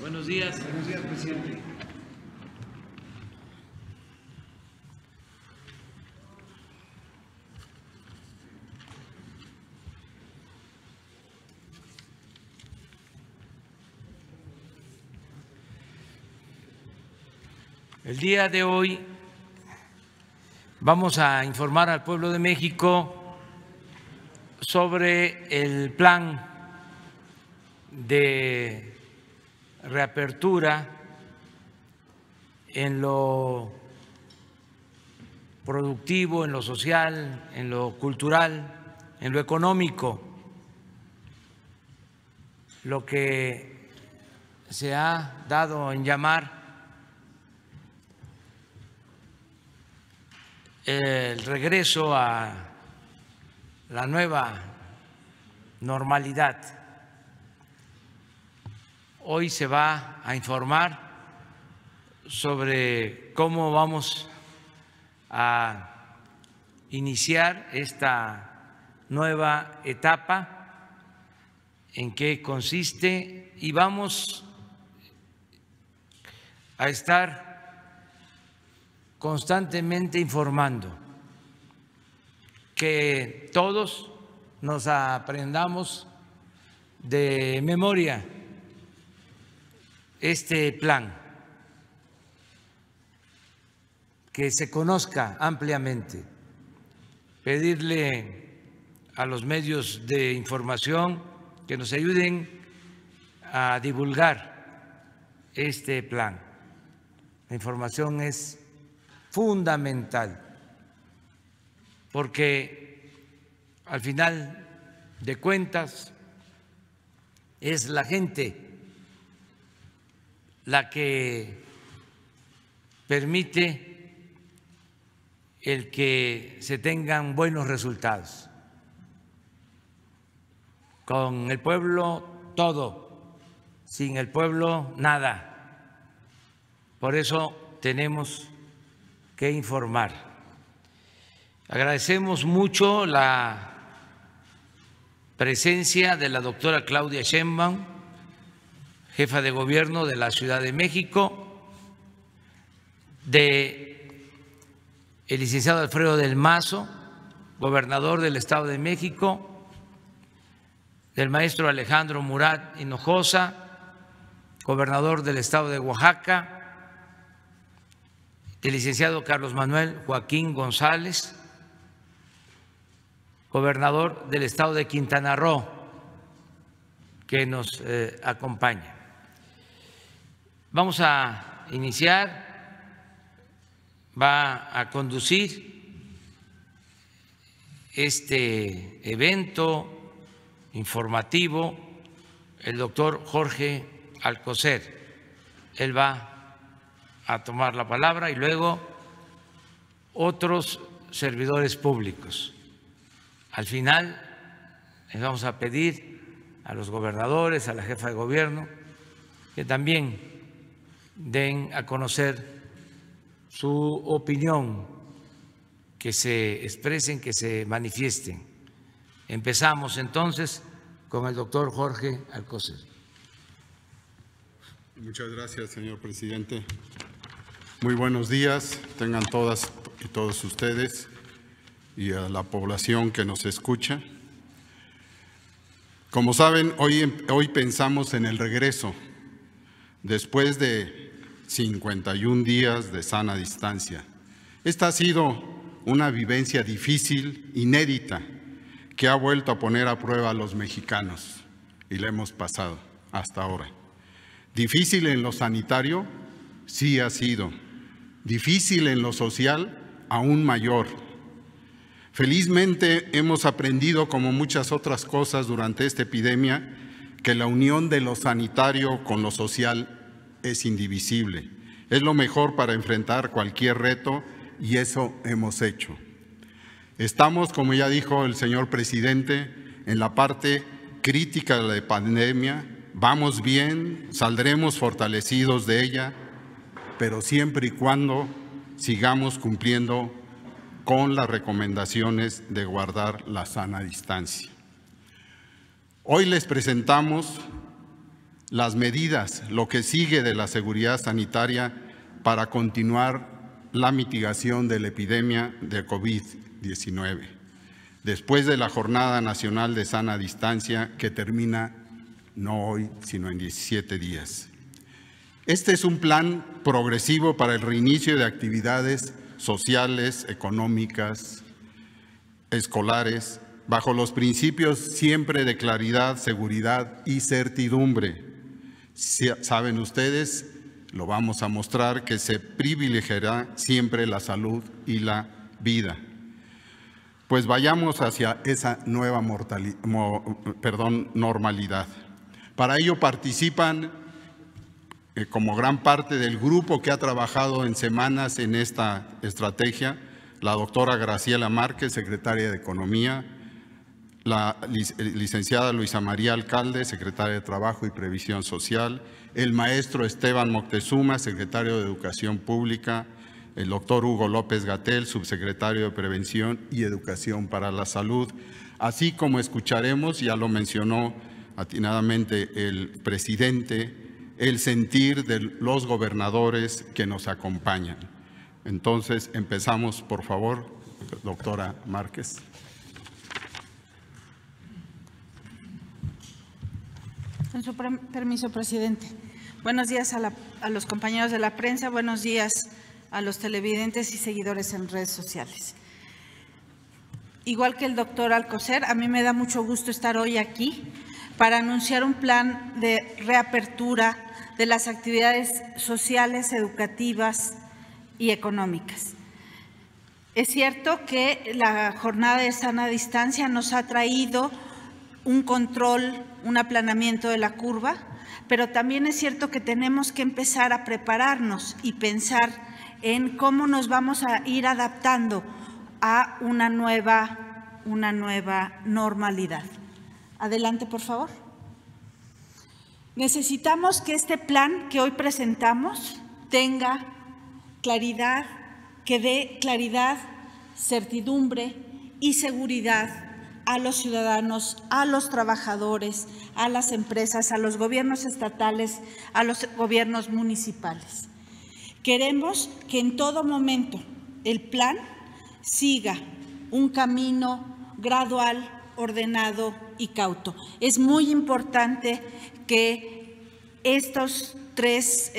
Buenos días, presidente. El día de hoy vamos a informar al pueblo de México sobre el plan de reapertura en lo productivo, en lo social, en lo cultural, en lo económico, lo que se ha dado en llamar el regreso a la nueva normalidad. Hoy se va a informar sobre cómo vamos a iniciar esta nueva etapa, en qué consiste, y vamos a estar constantemente informando, que todos nos aprendamos de memoria este plan, que se conozca ampliamente, pedirle a los medios de información que nos ayuden a divulgar este plan. La información es fundamental, porque al final de cuentas es la gente la que permite el que se tengan buenos resultados. Con el pueblo todo, sin el pueblo nada. Por eso tenemos que informar. Agradecemos mucho la presencia de la doctora Claudia Sheinbaum, jefa de gobierno de la Ciudad de México, de el licenciado Alfredo del Mazo, gobernador del Estado de México, del maestro Alejandro Murat Hinojosa, gobernador del Estado de Oaxaca, del licenciado Carlos Manuel Joaquín González, gobernador del Estado de Quintana Roo, que nos acompaña. Vamos a iniciar, va a conducir este evento informativo el doctor Jorge Alcocer. Él va a tomar la palabra y luego otros servidores públicos. Al final les vamos a pedir a los gobernadores, a la jefa de gobierno, que también den a conocer su opinión, que se expresen, que se manifiesten. Empezamos entonces con el doctor Jorge Alcocer. Muchas gracias, señor presidente. Muy buenos días, tengan todas y todos ustedes y a la población que nos escucha. Como saben, hoy pensamos en el regreso, después de 51 días de sana distancia. Esta ha sido una vivencia difícil, inédita, que ha vuelto a poner a prueba a los mexicanos y la hemos pasado hasta ahora. Difícil en lo sanitario, sí ha sido. Difícil en lo social, aún mayor. Felizmente hemos aprendido, como muchas otras cosas durante esta epidemia, que la unión de lo sanitario con lo social es indivisible. Es lo mejor para enfrentar cualquier reto y eso hemos hecho. Estamos, como ya dijo el señor presidente, en la parte crítica de la pandemia. Vamos bien, saldremos fortalecidos de ella, pero siempre y cuando sigamos cumpliendo con las recomendaciones de guardar la sana distancia. Hoy les presentamos las medidas, lo que sigue de la seguridad sanitaria para continuar la mitigación de la epidemia de COVID-19, después de la Jornada Nacional de Sana Distancia que termina no hoy, sino en 17 días. Este es un plan progresivo para el reinicio de actividades sociales, económicas, escolares, bajo los principios siempre de claridad, seguridad y certidumbre. Saben ustedes, lo vamos a mostrar, que se privilegiará siempre la salud y la vida. Pues vayamos hacia esa nueva normalidad. Para ello participan como gran parte del grupo que ha trabajado en semanas en esta estrategia, la doctora Graciela Márquez, secretaria de Economía, la licenciada Luisa María Alcalde, secretaria de Trabajo y Previsión Social, el maestro Esteban Moctezuma, secretario de Educación Pública, el doctor Hugo López-Gatell, subsecretario de Prevención y Educación para la Salud, así como escucharemos, ya lo mencionó atinadamente el presidente, el sentir de los gobernadores que nos acompañan. Entonces, empezamos, por favor, doctora Márquez. Con su permiso, presidente. Buenos días a los compañeros de la prensa, buenos días a los televidentes y seguidores en redes sociales. Igual que el doctor Alcocer, a mí me da mucho gusto estar hoy aquí para anunciar un plan de reapertura de las actividades sociales, educativas y económicas. Es cierto que la jornada de sana distancia nos ha traído un control, un aplanamiento de la curva, pero también es cierto que tenemos que empezar a prepararnos y pensar en cómo nos vamos a ir adaptando a una nueva normalidad. Adelante, por favor. Necesitamos que este plan que hoy presentamos tenga claridad, que dé claridad, certidumbre y seguridad a los ciudadanos, a los trabajadores, a las empresas, a los gobiernos estatales, a los gobiernos municipales. Queremos que en todo momento el plan siga un camino gradual, ordenado y cauto. Es muy importante que estas tres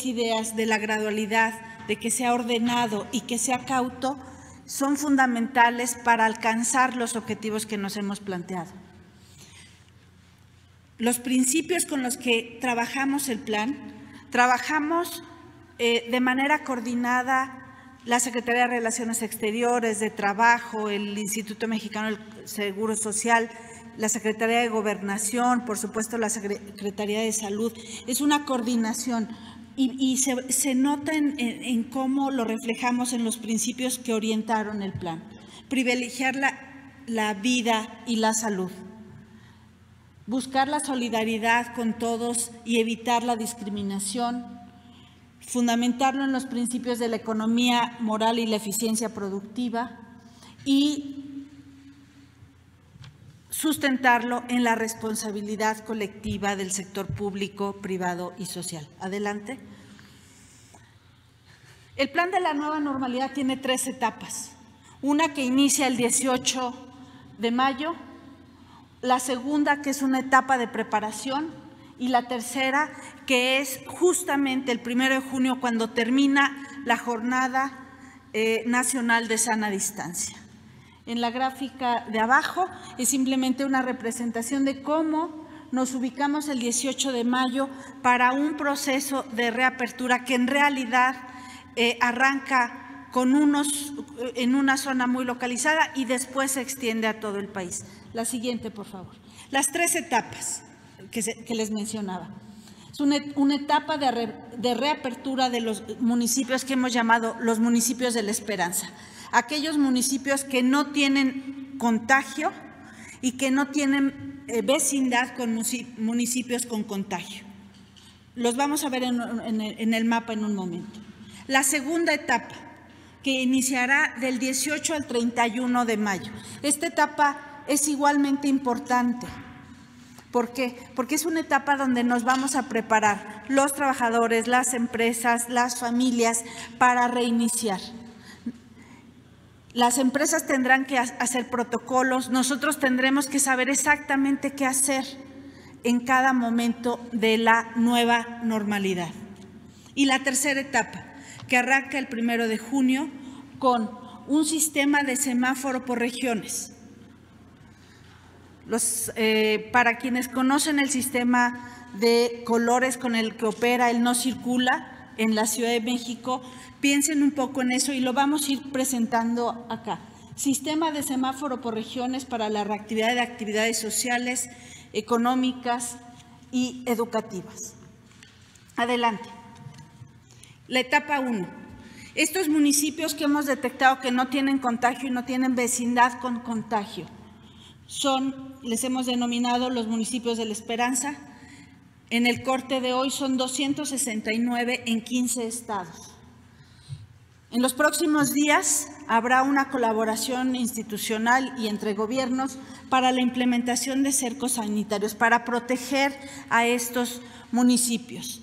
ideas de la gradualidad, de que sea ordenado y que sea cauto, son fundamentales para alcanzar los objetivos que nos hemos planteado. Los principios con los que trabajamos el plan, trabajamos de manera coordinada la Secretaría de Relaciones Exteriores, de Trabajo, el Instituto Mexicano del Seguro Social, la Secretaría de Gobernación, por supuesto la Secretaría de Salud. Es una coordinación y se nota en cómo lo reflejamos en los principios que orientaron el plan. Privilegiar la vida y la salud. Buscar la solidaridad con todos y evitar la discriminación. Fundamentarlo en los principios de la economía moral y la eficiencia productiva y sustentarlo en la responsabilidad colectiva del sector público, privado y social. Adelante. El plan de la nueva normalidad tiene 3 etapas. Una que inicia el 18 de mayo, la segunda que es una etapa de preparación y la tercera que es justamente el 1 de junio cuando termina la Jornada Nacional de Sana Distancia. En la gráfica de abajo es simplemente una representación de cómo nos ubicamos el 18 de mayo para un proceso de reapertura que en realidad arranca en una zona muy localizada y después se extiende a todo el país. La siguiente, por favor. Las 3 etapas que les mencionaba. Es una etapa de reapertura de los municipios que hemos llamado los municipios de la esperanza. Aquellos municipios que no tienen contagio y que no tienen vecindad con municipios con contagio. Los vamos a ver en el mapa en un momento. La segunda etapa, que iniciará del 18 al 31 de mayo. Esta etapa es igualmente importante ¿Por qué? Porque es una etapa donde nos vamos a preparar los trabajadores, las empresas, las familias para reiniciar. Las empresas tendrán que hacer protocolos, nosotros tendremos que saber exactamente qué hacer en cada momento de la nueva normalidad. Y la tercera etapa, que arranca el 1 de junio con un sistema de semáforo por regiones. Para quienes conocen el sistema de colores con el que opera el No Circula en la Ciudad de México, piensen un poco en eso y lo vamos a ir presentando acá. Sistema de semáforo por regiones para la reactividad de actividades sociales, económicas y educativas. Adelante. La etapa 1. Estos municipios que hemos detectado que no tienen contagio y no tienen vecindad con contagio les hemos denominado los municipios de la Esperanza. En el corte de hoy son 269 en 15 estados. En los próximos días habrá una colaboración institucional y entre gobiernos para la implementación de cercos sanitarios, para proteger a estos municipios.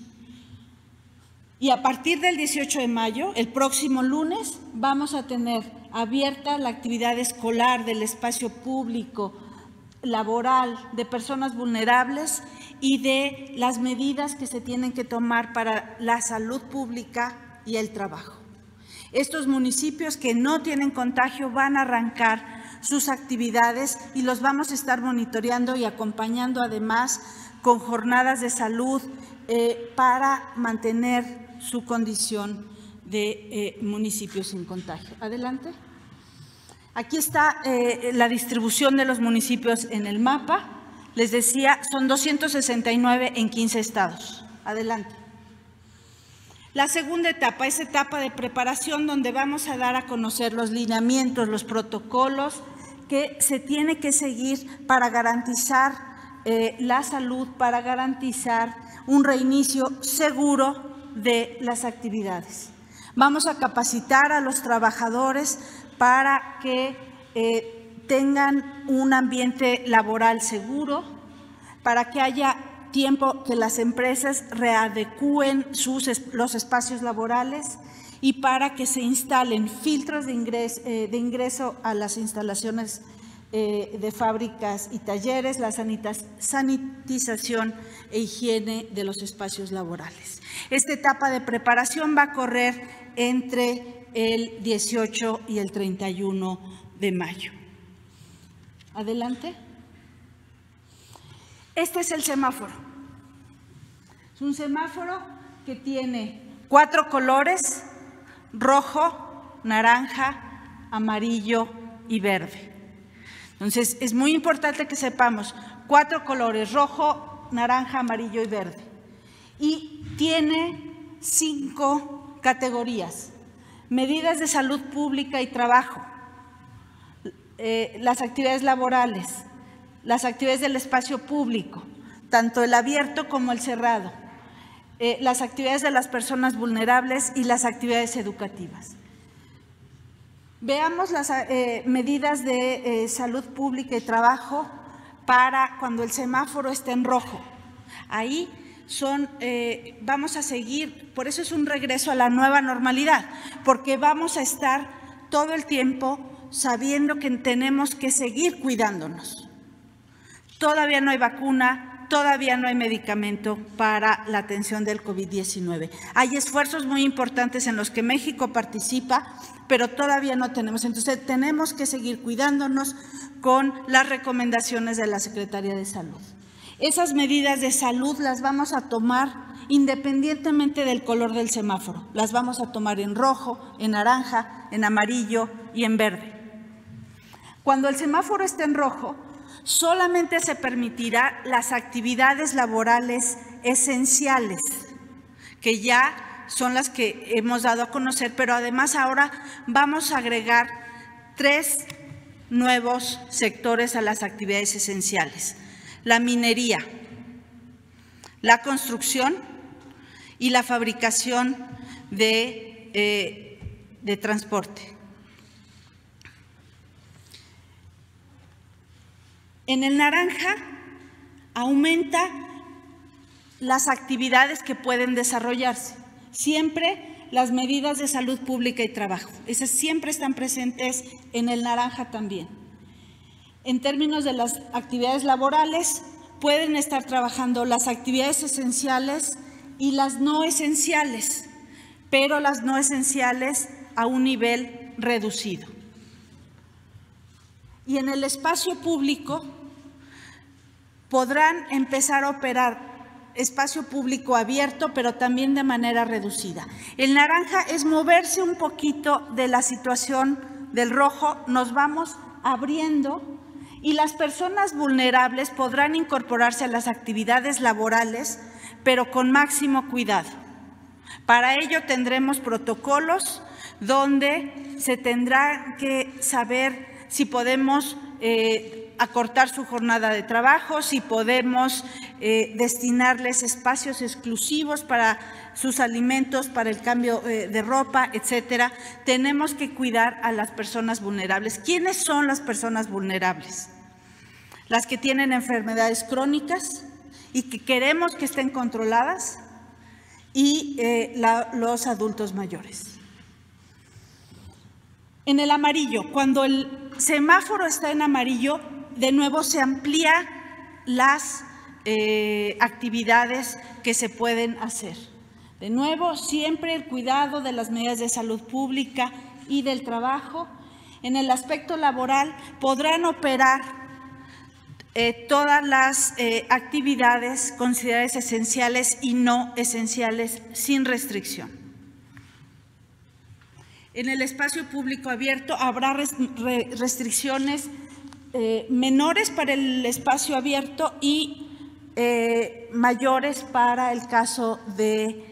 Y a partir del 18 de mayo, el próximo lunes, vamos a tener abierta la actividad escolar, del espacio público, laboral, de personas vulnerables y de las medidas que se tienen que tomar para la salud pública y el trabajo. Estos municipios que no tienen contagio van a arrancar sus actividades y los vamos a estar monitoreando y acompañando además con jornadas de salud para mantener su condición de municipios sin contagio. Adelante. Aquí está la distribución de los municipios en el mapa. Les decía, son 269 en 15 estados. Adelante. La segunda etapa es etapa de preparación donde vamos a dar a conocer los lineamientos, los protocolos que se tiene que seguir para garantizar la salud, para garantizar un reinicio seguro de las actividades. Vamos a capacitar a los trabajadores para que tengan un ambiente laboral seguro, para que haya tiempo que las empresas readecúen los espacios laborales y para que se instalen filtros de ingreso a las instalaciones de fábricas y talleres, la sanitización e higiene de los espacios laborales. Esta etapa de preparación va a correr entre el 18 y el 31 de mayo. Adelante. Este es el semáforo. Es un semáforo que tiene 4 colores: rojo, naranja, amarillo y verde. Entonces, es muy importante que sepamos 4 colores: rojo, naranja, amarillo y verde. Y tiene 5 categorías: medidas de salud pública y trabajo, las actividades laborales, las actividades del espacio público, tanto el abierto como el cerrado, las actividades de las personas vulnerables y las actividades educativas. Veamos las medidas de salud pública y trabajo para cuando el semáforo esté en rojo. Ahí vamos a seguir, por eso es un regreso a la nueva normalidad, porque vamos a estar todo el tiempo sabiendo que tenemos que seguir cuidándonos. Todavía no hay vacuna, todavía no hay medicamento para la atención del COVID-19. Hay esfuerzos muy importantes en los que México participa, pero todavía no tenemos. Entonces, tenemos que seguir cuidándonos con las recomendaciones de la Secretaría de Salud. Esas medidas de salud las vamos a tomar independientemente del color del semáforo. Las vamos a tomar en rojo, en naranja, en amarillo y en verde. Cuando el semáforo esté en rojo, solamente se permitirá las actividades laborales esenciales, que ya son las que hemos dado a conocer, pero además ahora vamos a agregar 3 nuevos sectores a las actividades esenciales: la minería, la construcción y la fabricación de transporte. En el naranja aumenta las actividades que pueden desarrollarse. Siempre las medidas de salud pública y trabajo, esas siempre están presentes en el naranja también. En términos de las actividades laborales, pueden estar trabajando las actividades esenciales y las no esenciales, pero las no esenciales a un nivel reducido. Y en el espacio público podrán empezar a operar espacio público abierto, pero también de manera reducida. El naranja es moverse un poquito de la situación del rojo, nos vamos abriendo y las personas vulnerables podrán incorporarse a las actividades laborales, pero con máximo cuidado. Para ello tendremos protocolos donde se tendrá que saber si podemos acortar su jornada de trabajo, si podemos destinarles espacios exclusivos para sus alimentos, para el cambio de ropa, etcétera. Tenemos que cuidar a las personas vulnerables. ¿Quiénes son las personas vulnerables? Las que tienen enfermedades crónicas y que queremos que estén controladas, y los adultos mayores. En el amarillo, cuando el semáforo está en amarillo, de nuevo se amplía las actividades que se pueden hacer. De nuevo, siempre el cuidado de las medidas de salud pública y del trabajo. En el aspecto laboral podrán operar todas las actividades consideradas esenciales y no esenciales sin restricción. En el espacio público abierto habrá restricciones menores para el espacio abierto y mayores para el caso del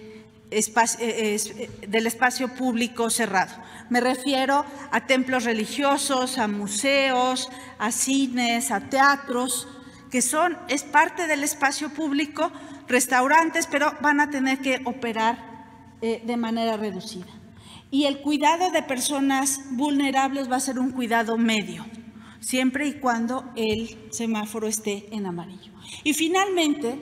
espacio público cerrado. Me refiero a templos religiosos, a museos, a cines, a teatros, que es parte del espacio público, restaurantes, pero van a tener que operar de manera reducida. Y el cuidado de personas vulnerables va a ser un cuidado medio, siempre y cuando el semáforo esté en amarillo. Y finalmente,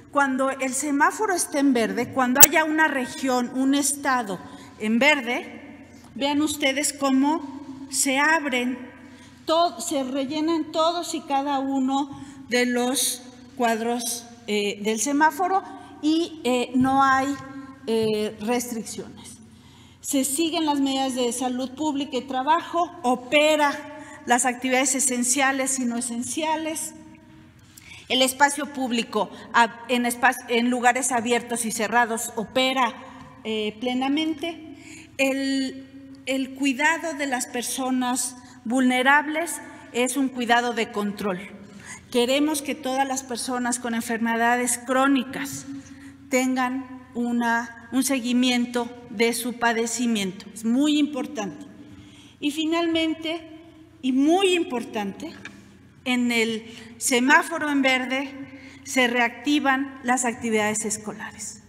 cuando el semáforo esté en verde, cuando haya una región, un estado en verde, vean ustedes cómo se abren, se rellenan todos y cada uno de los cuadros del semáforo y no hay restricciones. Se siguen las medidas de salud pública y trabajo, opera las actividades esenciales y no esenciales. El espacio público en lugares abiertos y cerrados opera plenamente. El cuidado de las personas vulnerables es un cuidado de control. Queremos que todas las personas con enfermedades crónicas tengan un seguimiento de su padecimiento. Es muy importante. Y finalmente, y muy importante, en el semáforo en verde se reactivan las actividades escolares.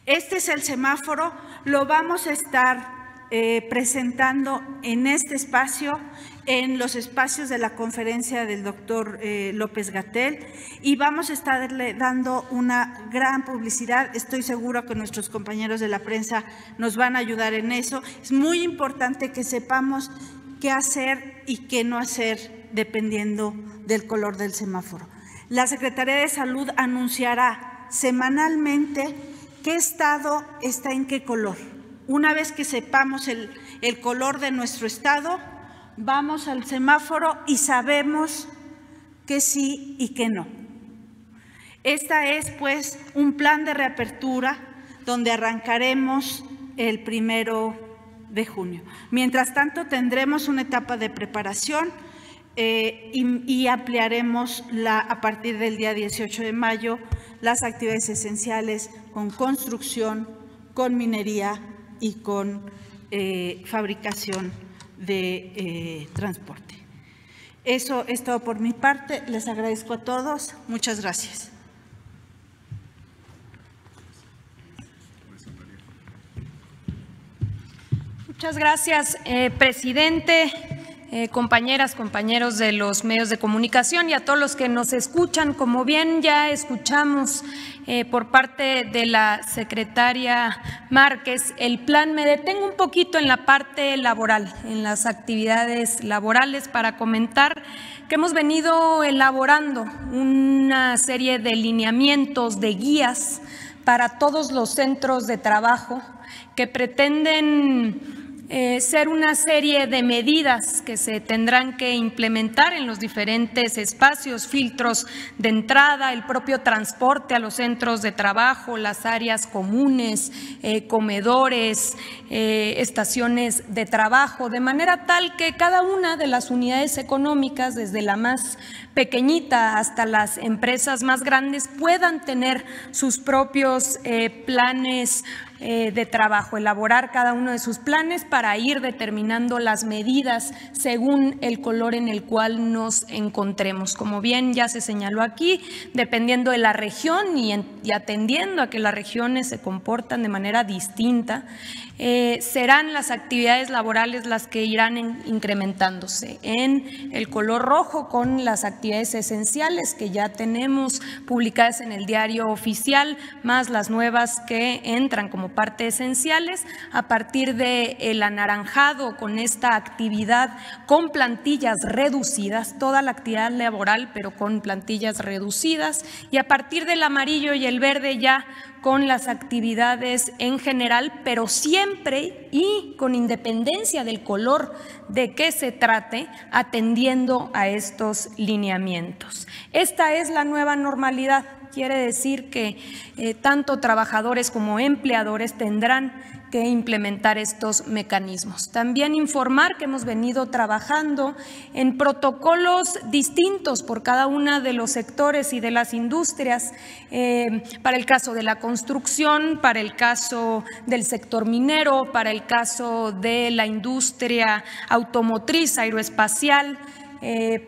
Este es el semáforo, lo vamos a estar presentando en este espacio, en los espacios de la conferencia del doctor López-Gatell, y vamos a estarle dando una gran publicidad. Estoy segura que nuestros compañeros de la prensa nos van a ayudar en eso. Es muy importante que sepamos qué hacer y qué no hacer dependiendo del color del semáforo. La Secretaría de Salud anunciará semanalmente qué estado está en qué color. Una vez que sepamos el color de nuestro estado, vamos al semáforo y sabemos que sí y que no. Esta es, pues, un plan de reapertura donde arrancaremos el 1 de junio. Mientras tanto, tendremos una etapa de preparación y ampliaremos a partir del día 18 de mayo las actividades esenciales con construcción, con minería y con fabricación de transporte. Eso es todo por mi parte. Les agradezco a todos. Muchas gracias. Muchas gracias, presidente. compañeras, compañeros de los medios de comunicación y a todos los que nos escuchan. Como bien ya escuchamos por parte de la secretaria Márquez, el plan, me detengo un poquito en la parte laboral, en las actividades laborales, para comentar que hemos venido elaborando una serie de lineamientos, de guías para todos los centros de trabajo que pretenden ser una serie de medidas que se tendrán que implementar en los diferentes espacios, filtros de entrada, el propio transporte a los centros de trabajo, las áreas comunes, comedores, estaciones de trabajo, de manera tal que cada una de las unidades económicas, desde la más pequeñita hasta las empresas más grandes, puedan tener sus propios planes de trabajo, elaborar cada uno de sus planes para ir determinando las medidas según el color en el cual nos encontremos. Como bien ya se señaló aquí, dependiendo de la región y atendiendo a que las regiones se comportan de manera distinta, serán las actividades laborales las que irán incrementándose. En el color rojo, con las actividades esenciales que ya tenemos publicadas en el Diario Oficial, más las nuevas que entran como parte esenciales. A partir del anaranjado, con esta actividad con plantillas reducidas, toda la actividad laboral pero con plantillas reducidas, y a partir del amarillo y el verde ya con las actividades en general, pero siempre y con independencia del color de qué se trate, atendiendo a estos lineamientos. Esta es la nueva normalidad. Quiere decir que tanto trabajadores como empleadores tendrán que implementar estos mecanismos. También informar que hemos venido trabajando en protocolos distintos por cada uno de los sectores y de las industrias, para el caso de la construcción, para el caso del sector minero, para el caso de la industria automotriz, aeroespacial,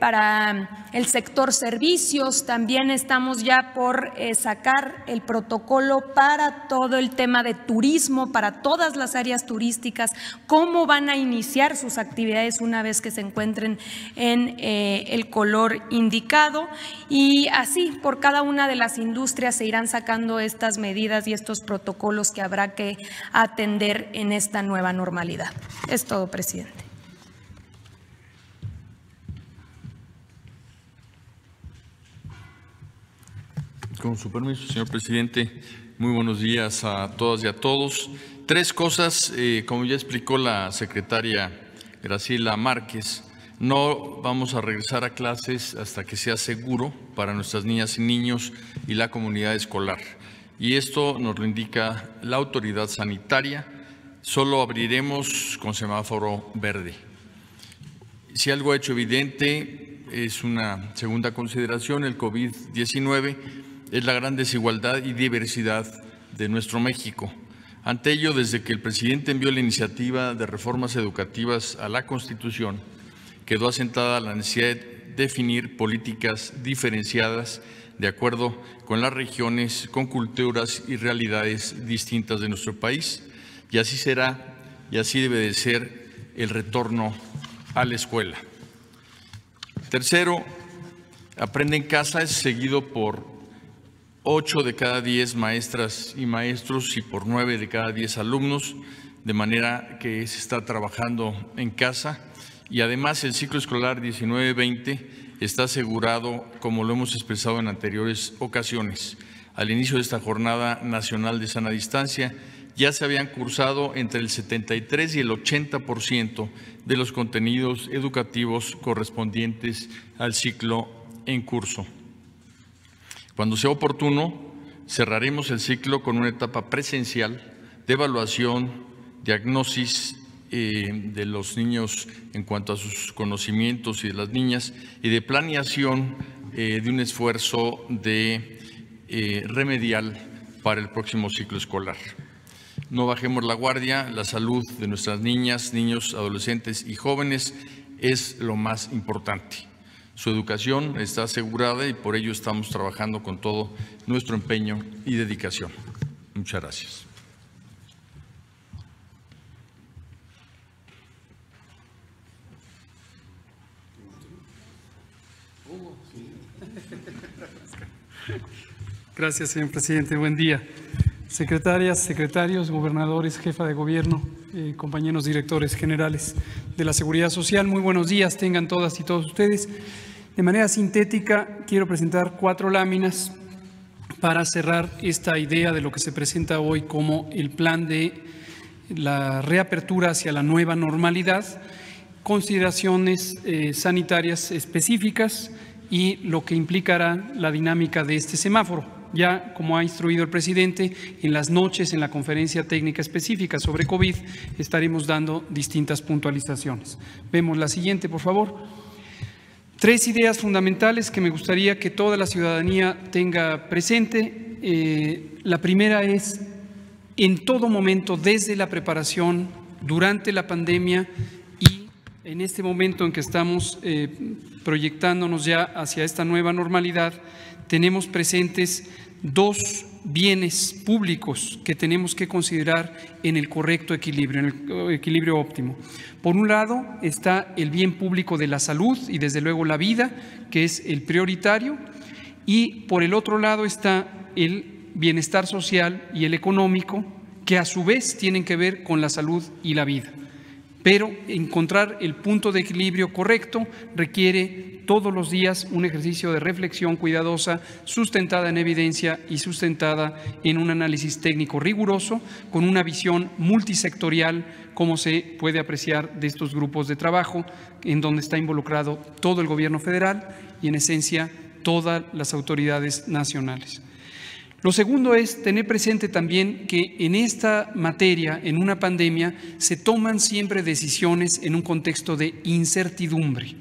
para el sector servicios. También estamos ya por sacar el protocolo para todo el tema de turismo, para todas las áreas turísticas, cómo van a iniciar sus actividades una vez que se encuentren en el color indicado, y así por cada una de las industrias se irán sacando estas medidas y estos protocolos que habrá que atender en esta nueva normalidad. Es todo, presidente. Con su permiso, señor presidente, muy buenos días a todas y a todos. Tres cosas, como ya explicó la secretaria Graciela Márquez, no vamos a regresar a clases hasta que sea seguro para nuestras niñas y niños y la comunidad escolar. Y esto nos lo indica la autoridad sanitaria. Solo abriremos con semáforo verde. Si algo ha hecho evidente, es una segunda consideración, el COVID-19, es la gran desigualdad y diversidad de nuestro México. Ante ello, desde que el presidente envió la iniciativa de reformas educativas a la Constitución, quedó asentada la necesidad de definir políticas diferenciadas de acuerdo con las regiones, con culturas y realidades distintas de nuestro país. Y así será y así debe de ser el retorno a la escuela. Tercero, Aprende en Casa es seguido por 8 de cada 10 maestras y maestros y por 9 de cada 10 alumnos, de manera que se está trabajando en casa. Y además el ciclo escolar 19-20 está asegurado, como lo hemos expresado en anteriores ocasiones. Al inicio de esta Jornada Nacional de Sana Distancia ya se habían cursado entre el 73 y el 80% de los contenidos educativos correspondientes al ciclo en curso. Cuando sea oportuno, cerraremos el ciclo con una etapa presencial de evaluación, diagnosis de los niños en cuanto a sus conocimientos y de las niñas, y de planeación de un esfuerzo remedial para el próximo ciclo escolar. No bajemos la guardia, la salud de nuestras niñas, niños, adolescentes y jóvenes es lo más importante. Su educación está asegurada y por ello estamos trabajando con todo nuestro empeño y dedicación. Muchas gracias. Gracias, señor presidente. Buen día. Secretarias, secretarios, gobernadores, jefa de gobierno, compañeros directores generales de la Seguridad Social, muy buenos días tengan todas y todos ustedes. De manera sintética, quiero presentar 4 láminas para cerrar esta idea de lo que se presenta hoy como el plan de la reapertura hacia la nueva normalidad, consideraciones sanitarias específicas y lo que implicará la dinámica de este semáforo. Ya, como ha instruido el presidente, en las noches en la conferencia técnica específica sobre COVID estaremos dando distintas puntualizaciones. Vemos la siguiente, por favor. 3 ideas fundamentales que me gustaría que toda la ciudadanía tenga presente. La primera es, en todo momento, desde la preparación, durante la pandemia y en este momento en que estamos proyectándonos ya hacia esta nueva normalidad, tenemos presentes 2 bienes públicos que tenemos que considerar en el correcto equilibrio, en el equilibrio óptimo. Por un lado está el bien público de la salud y desde luego la vida, que es el prioritario, y por el otro lado está el bienestar social y el económico, que a su vez tienen que ver con la salud y la vida. Pero encontrar el punto de equilibrio correcto requiere todos los días un ejercicio de reflexión cuidadosa, sustentada en evidencia y sustentada en un análisis técnico riguroso, con una visión multisectorial, como se puede apreciar de estos grupos de trabajo, en donde está involucrado todo el gobierno federal y en esencia todas las autoridades nacionales. Lo segundo es tener presente también que en esta materia, en una pandemia, se toman siempre decisiones en un contexto de incertidumbre.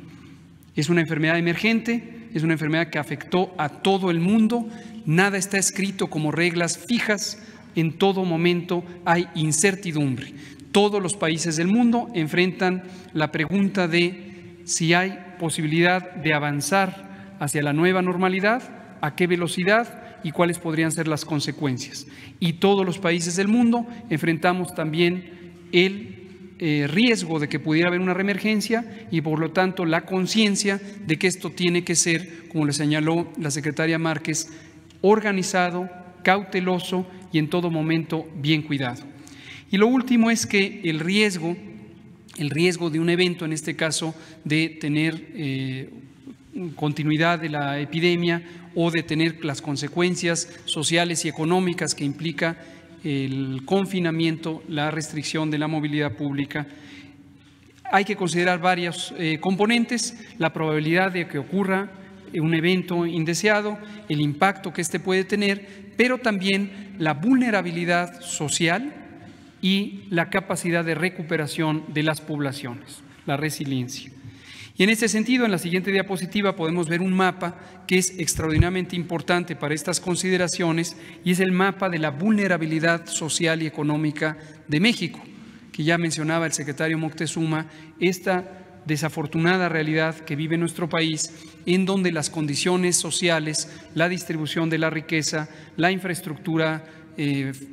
Es una enfermedad emergente, es una enfermedad que afectó a todo el mundo, nada está escrito como reglas fijas, en todo momento hay incertidumbre. Todos los países del mundo enfrentan la pregunta de si hay posibilidad de avanzar hacia la nueva normalidad, a qué velocidad y cuáles podrían ser las consecuencias. Y todos los países del mundo enfrentamos también el riesgo de que pudiera haber una reemergencia y por lo tanto la conciencia de que esto tiene que ser, como le señaló la secretaria Márquez, organizado, cauteloso y en todo momento bien cuidado. Y lo último es que el riesgo de un evento, en este caso de tener continuidad de la epidemia o de tener las consecuencias sociales y económicas que implica el confinamiento, la restricción de la movilidad pública. Hay que considerar varios componentes: la probabilidad de que ocurra un evento indeseado, el impacto que éste puede tener, pero también la vulnerabilidad social y la capacidad de recuperación de las poblaciones, la resiliencia. Y en este sentido, en la siguiente diapositiva podemos ver un mapa que es extraordinariamente importante para estas consideraciones y es el mapa de la vulnerabilidad social y económica de México, que ya mencionaba el secretario Moctezuma, esta desafortunada realidad que vive nuestro país, en donde las condiciones sociales, la distribución de la riqueza, la infraestructura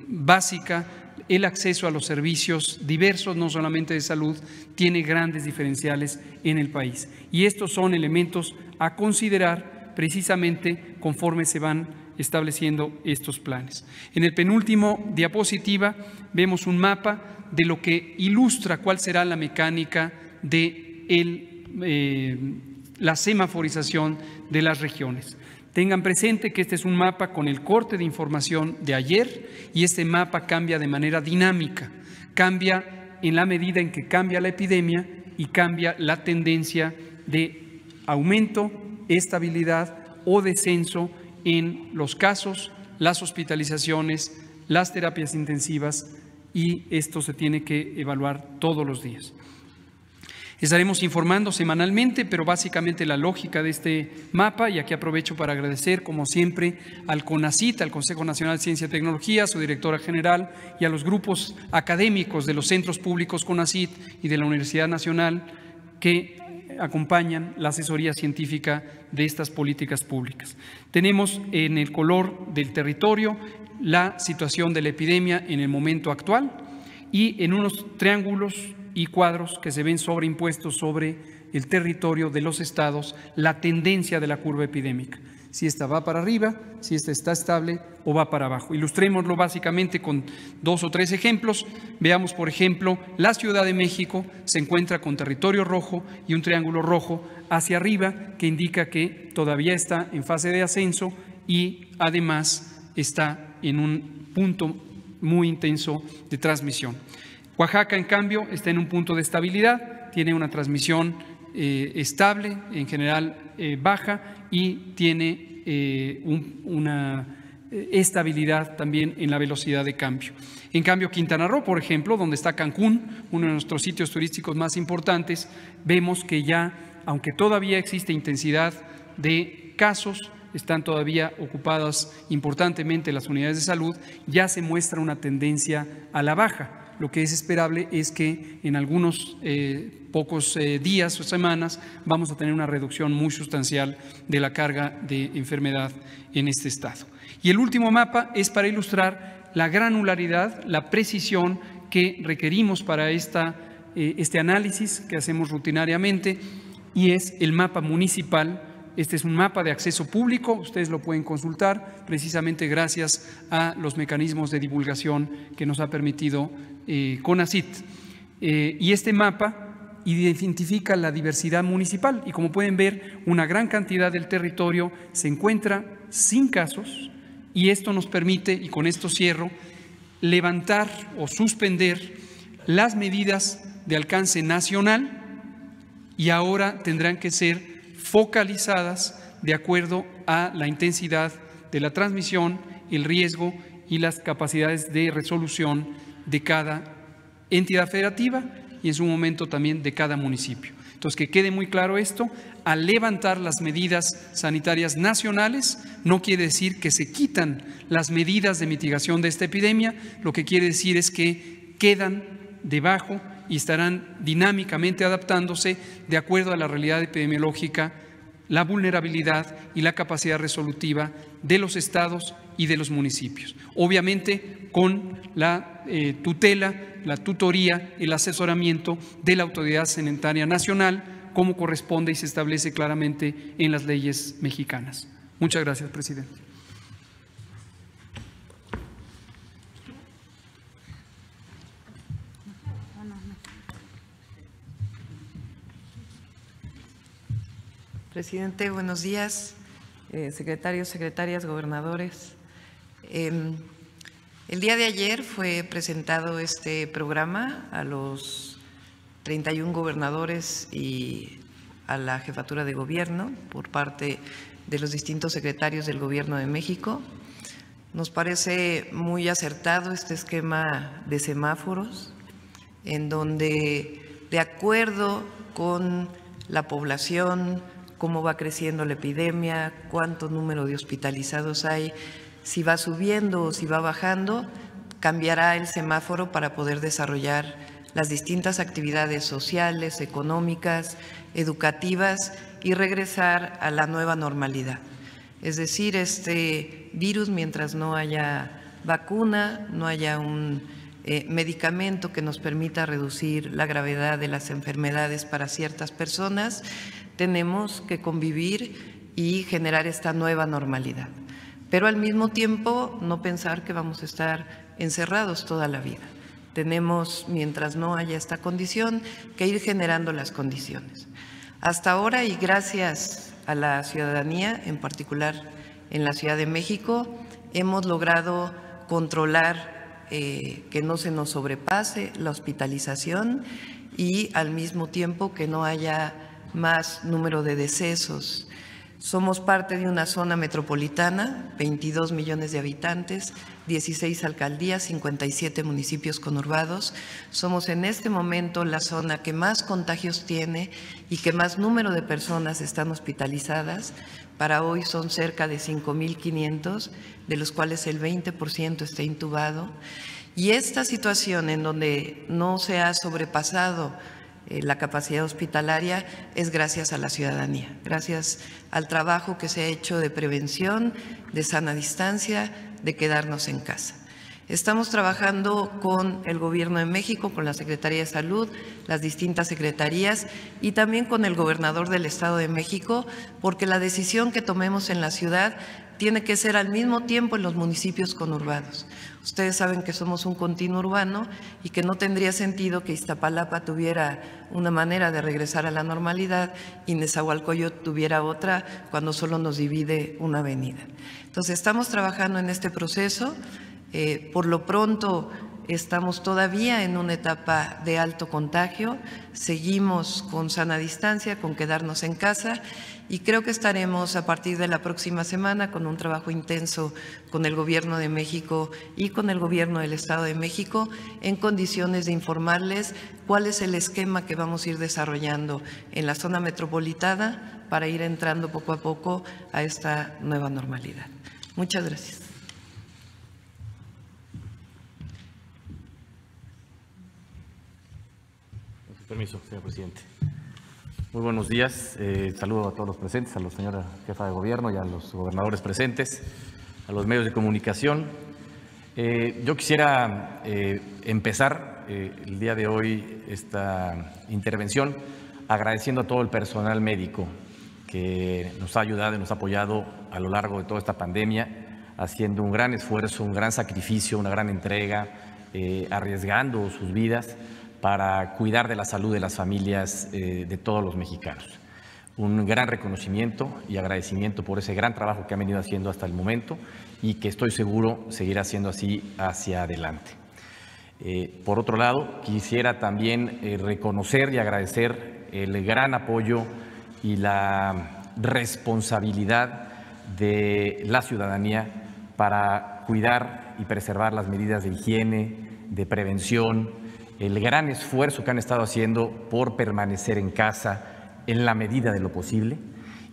básica, el acceso a los servicios diversos, no solamente de salud, tiene grandes diferenciales en el país. Y estos son elementos a considerar precisamente conforme se van estableciendo estos planes. En el penúltimo diapositiva vemos un mapa de lo que ilustra cuál será la mecánica de la semaforización de las regiones. Tengan presente que este es un mapa con el corte de información de ayer y este mapa cambia de manera dinámica, cambia en la medida en que cambia la epidemia y cambia la tendencia de aumento, estabilidad o descenso en los casos, las hospitalizaciones, las terapias intensivas, y esto se tiene que evaluar todos los días. Estaremos informando semanalmente, pero básicamente la lógica de este mapa, y aquí aprovecho para agradecer, como siempre, al CONACYT, al Consejo Nacional de Ciencia y Tecnología, a su directora general y a los grupos académicos de los centros públicos CONACYT y de la Universidad Nacional que acompañan la asesoría científica de estas políticas públicas. Tenemos en el color del territorio la situación de la epidemia en el momento actual y en unos triángulos y cuadros que se ven sobreimpuestos sobre el territorio de los estados, la tendencia de la curva epidémica. si esta va para arriba, si esta está estable o va para abajo. Ilustrémoslo básicamente con 2 o 3 ejemplos. Veamos, por ejemplo, la Ciudad de México se encuentra con territorio rojo y un triángulo rojo hacia arriba que indica que todavía está en fase de ascenso y además está en un punto muy intenso de transmisión. Oaxaca, en cambio, está en un punto de estabilidad, tiene una transmisión estable, en general baja, y tiene una estabilidad también en la velocidad de cambio. En cambio, Quintana Roo, por ejemplo, donde está Cancún, uno de nuestros sitios turísticos más importantes, vemos que ya, aunque todavía existe intensidad de casos, están todavía ocupadas importantemente las unidades de salud, ya se muestra una tendencia a la baja. Lo que es esperable es que en algunos pocos días o semanas vamos a tener una reducción muy sustancial de la carga de enfermedad en este estado. Y el último mapa es para ilustrar la granularidad, la precisión que requerimos para este análisis que hacemos rutinariamente, y es el mapa municipal. Este es un mapa de acceso público, ustedes lo pueden consultar precisamente gracias a los mecanismos de divulgación que nos ha permitido CONACYT. Y este mapa identifica la diversidad municipal y, como pueden ver, una gran cantidad del territorio se encuentra sin casos, y esto nos permite, y con esto cierro, levantar o suspender las medidas de alcance nacional, y ahora tendrán que ser focalizadas de acuerdo a la intensidad de la transmisión, el riesgo y las capacidades de resolución de cada entidad federativa y en su momento también de cada municipio. Entonces, que quede muy claro esto: al levantar las medidas sanitarias nacionales no quiere decir que se quitan las medidas de mitigación de esta epidemia, lo que quiere decir es que quedan debajo y estarán dinámicamente adaptándose de acuerdo a la realidad epidemiológica, la vulnerabilidad y la capacidad resolutiva de los estados y de los municipios. Obviamente con la tutela, la tutoría, el asesoramiento de la Autoridad Sanitaria Nacional, como corresponde y se establece claramente en las leyes mexicanas. Muchas gracias, presidente. Presidente, buenos días, secretarios, secretarias, gobernadores. El día de ayer fue presentado este programa a los 31 gobernadores y a la jefatura de gobierno por parte de los distintos secretarios del Gobierno de México. Nos parece muy acertado este esquema de semáforos, en donde, de acuerdo con la población, cómo va creciendo la epidemia, cuánto número de hospitalizados hay, si va subiendo o si va bajando, cambiará el semáforo para poder desarrollar las distintas actividades sociales, económicas, educativas y regresar a la nueva normalidad. Es decir, este virus, mientras no haya vacuna, no haya un medicamento que nos permita reducir la gravedad de las enfermedades para ciertas personas, tenemos que convivir y generar esta nueva normalidad. Pero al mismo tiempo no pensar que vamos a estar encerrados toda la vida. Tenemos, mientras no haya esta condición, que ir generando las condiciones. Hasta ahora, y gracias a la ciudadanía, en particular en la Ciudad de México, hemos logrado controlar que no se nos sobrepase la hospitalización y al mismo tiempo que no haya más número de decesos. Somos parte de una zona metropolitana, 22 millones de habitantes, 16 alcaldías, 57 municipios conurbados. Somos en este momento la zona que más contagios tiene y que más número de personas están hospitalizadas. Para hoy son cerca de 5.500, de los cuales el 20% está intubado. Y esta situación en donde no se ha sobrepasado la capacidad hospitalaria es gracias a la ciudadanía, gracias al trabajo que se ha hecho de prevención, de sana distancia, de quedarnos en casa. Estamos trabajando con el Gobierno de México, con la Secretaría de Salud, las distintas secretarías y también con el gobernador del Estado de México, porque la decisión que tomemos en la ciudad tiene que ser al mismo tiempo en los municipios conurbados. Ustedes saben que somos un continuo urbano y que no tendría sentido que Iztapalapa tuviera una manera de regresar a la normalidad y Nezahualcóyotl tuviera otra cuando solo nos divide una avenida. Entonces, estamos trabajando en este proceso. Por lo pronto, estamos todavía en una etapa de alto contagio, seguimos con sana distancia, con quedarnos en casa y creo que estaremos a partir de la próxima semana con un trabajo intenso con el Gobierno de México y con el Gobierno del Estado de México en condiciones de informarles cuál es el esquema que vamos a ir desarrollando en la zona metropolitana para ir entrando poco a poco a esta nueva normalidad. Muchas gracias. Permiso, señor presidente. Muy buenos días. Saludo a todos los presentes, a la señora jefa de gobierno y a los gobernadores presentes, a los medios de comunicación. Yo quisiera empezar el día de hoy esta intervención agradeciendo a todo el personal médico que nos ha ayudado y nos ha apoyado a lo largo de toda esta pandemia, haciendo un gran esfuerzo, un gran sacrificio, una gran entrega, arriesgando sus vidas para cuidar de la salud de las familias de todos los mexicanos. Un gran reconocimiento y agradecimiento por ese gran trabajo que han venido haciendo hasta el momento y que estoy seguro seguirá siendo así hacia adelante. Por otro lado, quisiera también reconocer y agradecer el gran apoyo y la responsabilidad de la ciudadanía para cuidar y preservar las medidas de higiene, de prevención, el gran esfuerzo que han estado haciendo por permanecer en casa en la medida de lo posible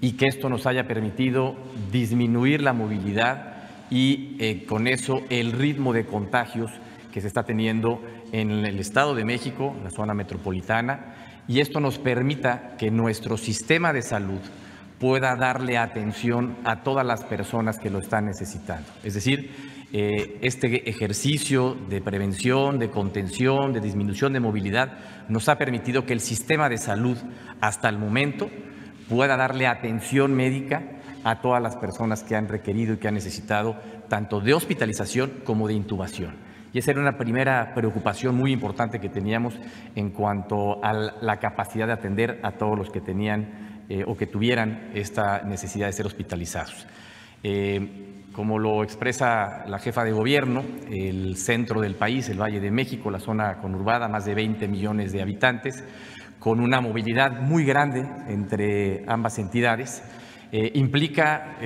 y que esto nos haya permitido disminuir la movilidad y con eso el ritmo de contagios que se está teniendo en el Estado de México, en la zona metropolitana, y esto nos permita que nuestro sistema de salud pueda darle atención a todas las personas que lo están necesitando. Es decir, este ejercicio de prevención, de contención, de disminución de movilidad nos ha permitido que el sistema de salud hasta el momento pueda darle atención médica a todas las personas que han requerido y que han necesitado tanto de hospitalización como de intubación. Y esa era una primera preocupación muy importante que teníamos en cuanto a la capacidad de atender a todos los que tenían o que tuvieran esta necesidad de ser hospitalizados. Como lo expresa la jefa de gobierno, el centro del país, el Valle de México, la zona conurbada, más de 20 millones de habitantes, con una movilidad muy grande entre ambas entidades, implica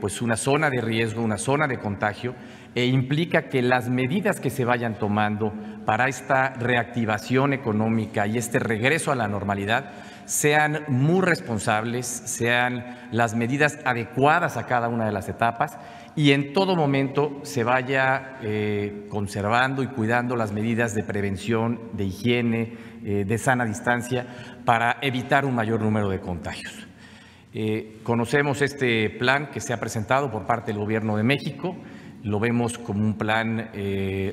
pues una zona de riesgo, una zona de contagio, e implica que las medidas que se vayan tomando para esta reactivación económica y este regreso a la normalidad sean muy responsables, sean las medidas adecuadas a cada una de las etapas y en todo momento se vaya conservando y cuidando las medidas de prevención, de higiene, de sana distancia para evitar un mayor número de contagios. Conocemos este plan que se ha presentado por parte del Gobierno de México, lo vemos como un plan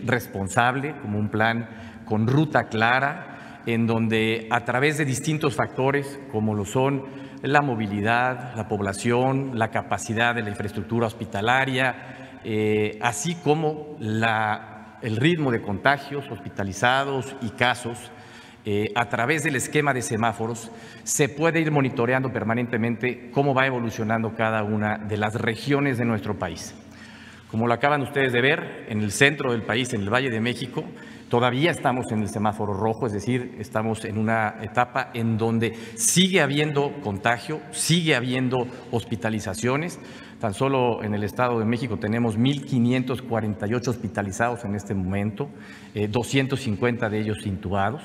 responsable, como un plan con ruta clara, en donde a través de distintos factores, como lo son la movilidad, la población, la capacidad de la infraestructura hospitalaria, así como el ritmo de contagios, hospitalizados y casos, a través del esquema de semáforos, se puede ir monitoreando permanentemente cómo va evolucionando cada una de las regiones de nuestro país. Como lo acaban ustedes de ver, en el centro del país, en el Valle de México, todavía estamos en el semáforo rojo, es decir, estamos en una etapa en donde sigue habiendo contagio, sigue habiendo hospitalizaciones. Tan solo en el Estado de México tenemos 1,548 hospitalizados en este momento, 250 de ellos intubados.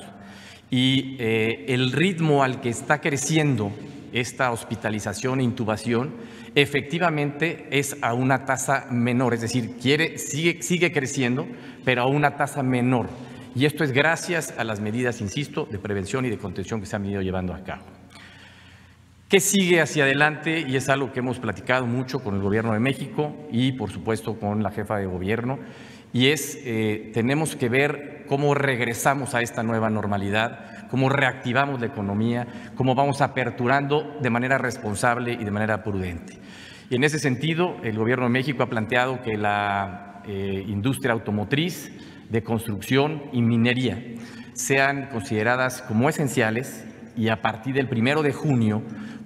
Y el ritmo al que está creciendo esta hospitalización e intubación efectivamente es a una tasa menor, es decir, sigue creciendo, pero a una tasa menor. Y esto es gracias a las medidas, insisto, de prevención y de contención que se han venido llevando a cabo. ¿Qué sigue hacia adelante? Y es algo que hemos platicado mucho con el Gobierno de México y, por supuesto, con la jefa de gobierno, y es tenemos que ver cómo regresamos a esta nueva normalidad, cómo reactivamos la economía, cómo vamos aperturando de manera responsable y de manera prudente. Y en ese sentido, el Gobierno de México ha planteado que la industria automotriz, de construcción y minería sean consideradas como esenciales y a partir del 1 de junio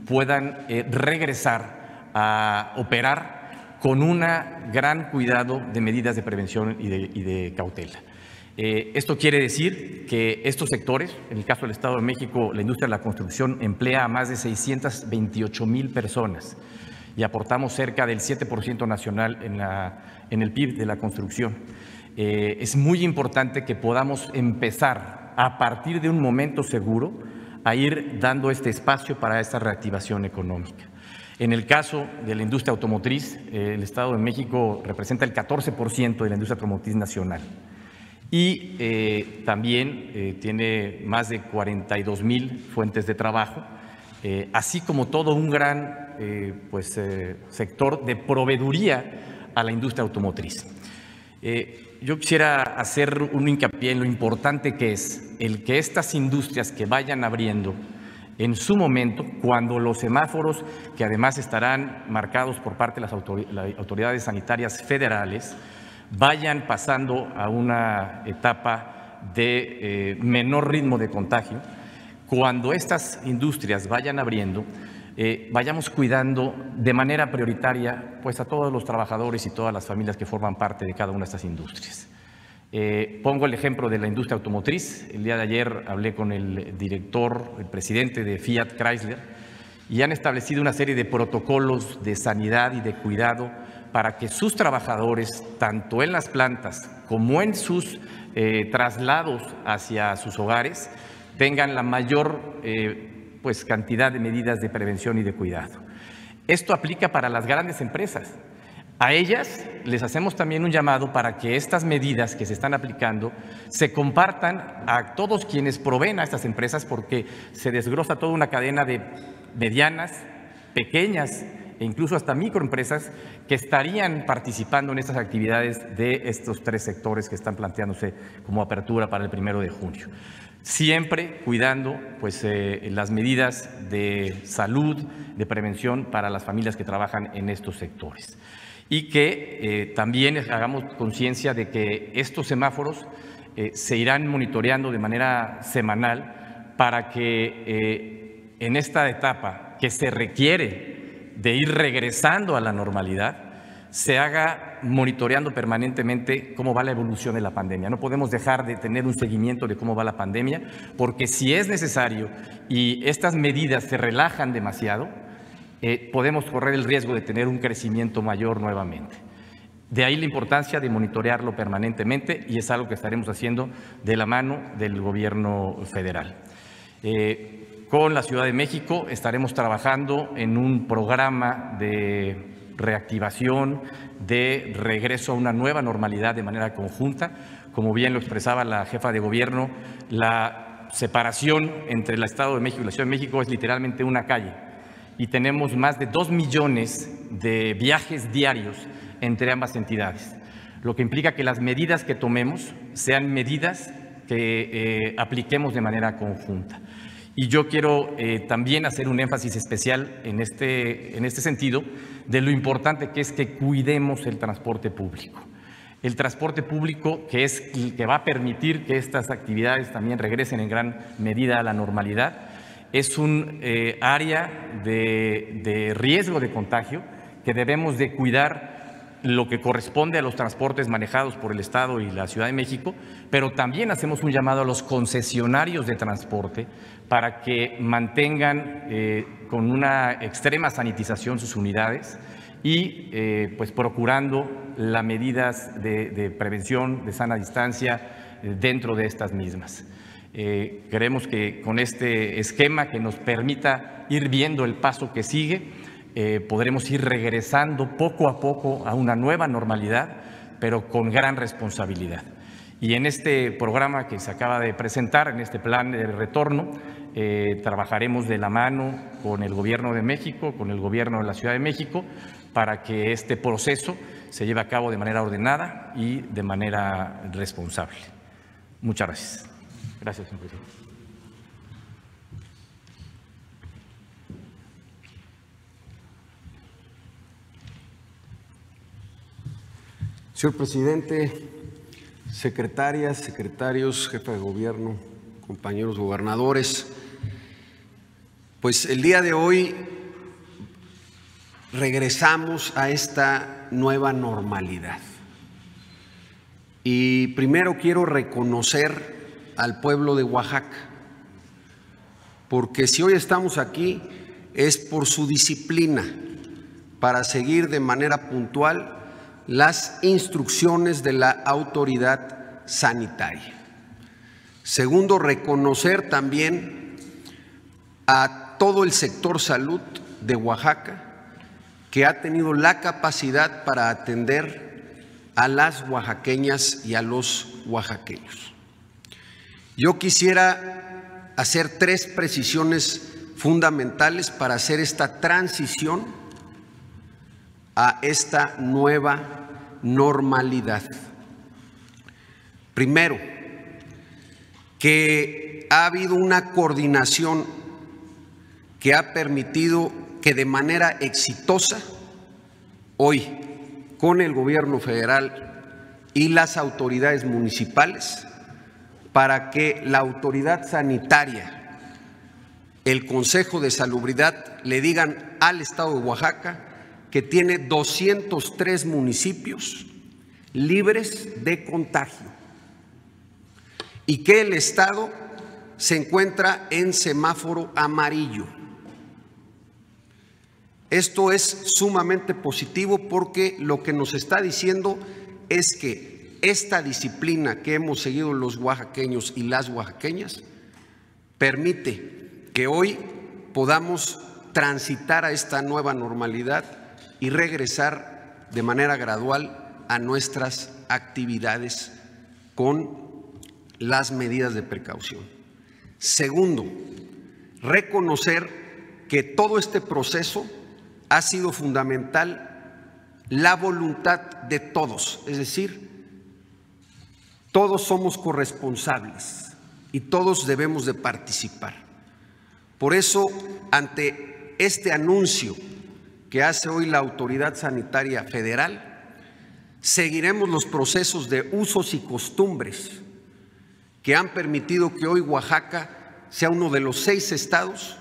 puedan regresar a operar con un gran cuidado de medidas de prevención y de cautela. Esto quiere decir que estos sectores, en el caso del Estado de México, la industria de la construcción emplea a más de 628,000 personas y aportamos cerca del 7% nacional en el PIB de la construcción. Es muy importante que podamos empezar a partir de un momento seguro a ir dando este espacio para esta reactivación económica. En el caso de la industria automotriz, el Estado de México representa el 14% de la industria automotriz nacional y también tiene más de 42,000 fuentes de trabajo, así como todo un gran sector de proveeduría a la industria automotriz. Yo quisiera hacer un hincapié en lo importante que es el que estas industrias que vayan abriendo en su momento, cuando los semáforos, que además estarán marcados por parte de las autoridades sanitarias federales, vayan pasando a una etapa de menor ritmo de contagio, cuando estas industrias vayan abriendo, vayamos cuidando de manera prioritaria pues, a todos los trabajadores y todas las familias que forman parte de cada una de estas industrias. Pongo el ejemplo de la industria automotriz. El día de ayer hablé con el director, el presidente de Fiat Chrysler, y han establecido una serie de protocolos de sanidad y de cuidado para que sus trabajadores, tanto en las plantas como en sus traslados hacia sus hogares, tengan la mayor cantidad de medidas de prevención y de cuidado. Esto aplica para las grandes empresas. A ellas les hacemos también un llamado para que estas medidas que se están aplicando se compartan a todos quienes proveen a estas empresas, porque se desglosa toda una cadena de medianas, pequeñas e incluso hasta microempresas que estarían participando en estas actividades de estos tres sectores que están planteándose como apertura para el 1 de junio. Siempre cuidando las medidas de salud, de prevención para las familias que trabajan en estos sectores. Y que también hagamos conciencia de que estos semáforos se irán monitoreando de manera semanal para que en esta etapa que se requiere de ir regresando a la normalidad, se haga monitoreando permanentemente cómo va la evolución de la pandemia. No podemos dejar de tener un seguimiento de cómo va la pandemia, porque si es necesario y estas medidas se relajan demasiado, podemos correr el riesgo de tener un crecimiento mayor nuevamente. De ahí la importancia de monitorearlo permanentemente, y es algo que estaremos haciendo de la mano del Gobierno federal. Con la Ciudad de México estaremos trabajando en un programa de reactivación, de regreso a una nueva normalidad de manera conjunta. Como bien lo expresaba la jefa de gobierno, la separación entre el Estado de México y la Ciudad de México es literalmente una calle, y tenemos más de 2 millones de viajes diarios entre ambas entidades, lo que implica que las medidas que tomemos sean medidas que apliquemos de manera conjunta. Y yo quiero también hacer un énfasis especial en este sentido de lo importante que es que cuidemos el transporte público. El transporte público, que es el que va a permitir que estas actividades también regresen en gran medida a la normalidad, es un área de riesgo de contagio que debemos de cuidar, lo que corresponde a los transportes manejados por el Estado y la Ciudad de México, pero también hacemos un llamado a los concesionarios de transporte para que mantengan con una extrema sanitización sus unidades y procurando las medidas de prevención, de sana distancia dentro de estas mismas. Creemos que con este esquema que nos permita ir viendo el paso que sigue, podremos ir regresando poco a poco a una nueva normalidad, pero con gran responsabilidad. Y en este programa que se acaba de presentar, en este plan de retorno, trabajaremos de la mano con el Gobierno de México, con el Gobierno de la Ciudad de México, para que este proceso se lleve a cabo de manera ordenada y de manera responsable. Muchas gracias. Gracias, señor presidente. Señor presidente, secretarias, secretarios, jefe de gobierno, compañeros gobernadores, pues el día de hoy regresamos a esta nueva normalidad. Y primero quiero reconocer al pueblo de Oaxaca, porque si hoy estamos aquí es por su disciplina para seguir de manera puntual las instrucciones de la autoridad sanitaria. Segundo, reconocer también a todo el sector salud de Oaxaca, que ha tenido la capacidad para atender a las oaxaqueñas y a los oaxaqueños. Yo quisiera hacer 3 precisiones fundamentales para hacer esta transición a esta nueva normalidad. Primero, que ha habido una coordinación que ha permitido que de manera exitosa hoy con el gobierno federal y las autoridades municipales, para que la autoridad sanitaria, el Consejo de Salubridad, le digan al Estado de Oaxaca que tiene 203 municipios libres de contagio y que el Estado se encuentra en semáforo amarillo. Esto es sumamente positivo porque lo que nos está diciendo es que esta disciplina que hemos seguido los oaxaqueños y las oaxaqueñas permite que hoy podamos transitar a esta nueva normalidad y regresar de manera gradual a nuestras actividades con las medidas de precaución. Segundo, reconocer que todo este proceso ha sido fundamental la voluntad de todos, es decir, todos somos corresponsables y todos debemos de participar. Por eso, ante este anuncio que hace hoy la Autoridad Sanitaria Federal, seguiremos los procesos de usos y costumbres que han permitido que hoy Oaxaca sea uno de los 6 estados